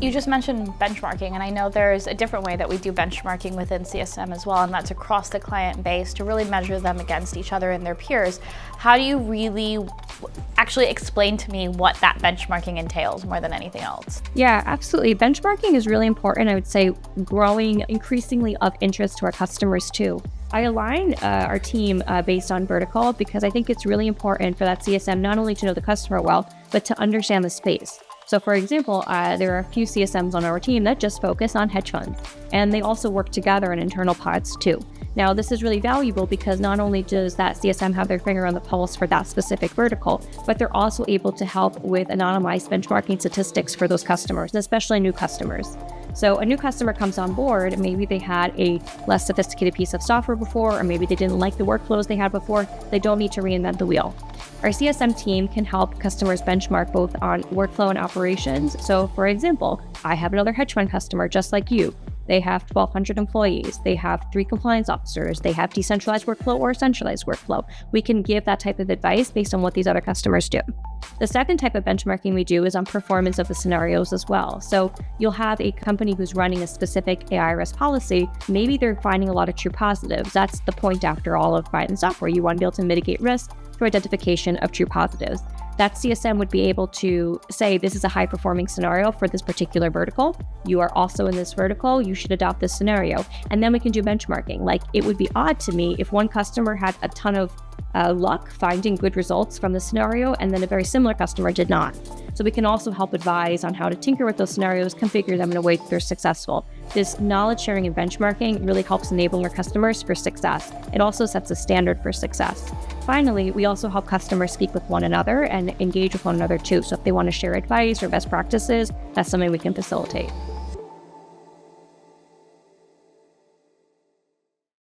You just mentioned benchmarking, and I know there's a different way that we do benchmarking within CSM as well, and that's across the client base to really measure them against each other and their peers. How do you really actually explain to me what that benchmarking entails more than anything else? Yeah, absolutely. Benchmarking is really important. I would say growing increasingly of interest to our customers too. I align our team based on vertical because I think it's really important for that CSM not only to know the customer well, but to understand the space. So for example, there are a few CSMs on our team that just focus on hedge funds, and they also work together in internal pods too. Now, this is really valuable because not only does that CSM have their finger on the pulse for that specific vertical, but they're also able to help with anonymized benchmarking statistics for those customers, and especially new customers. So a new customer comes on board, maybe they had a less sophisticated piece of software before, or maybe they didn't like the workflows they had before. They don't need to reinvent the wheel. Our CSM team can help customers benchmark both on workflow and operations. So for example, I have another hedge fund customer just like you. They have 1,200 employees. They have 3 compliance officers. They have decentralized workflow or centralized workflow. We can give that type of advice based on what these other customers do. The second type of benchmarking we do is on performance of the scenarios as well. So you'll have a company who's running a specific AI risk policy. Maybe they're finding a lot of true positives. That's the point after all of Python software. You want to be able to mitigate risk through identification of true positives. That CSM would be able to say, this is a high performing scenario for this particular vertical. You are also in this vertical. You should adopt this scenario. And then we can do benchmarking. Like, it would be odd to me if one customer had a ton of luck finding good results from the scenario, and then a very similar customer did not. So we can also help advise on how to tinker with those scenarios, configure them in a way that they're successful. This knowledge sharing and benchmarking really helps enable our customers for success. It also sets a standard for success. Finally, we also help customers speak with one another and engage with one another too. So if they want to share advice or best practices, that's something we can facilitate.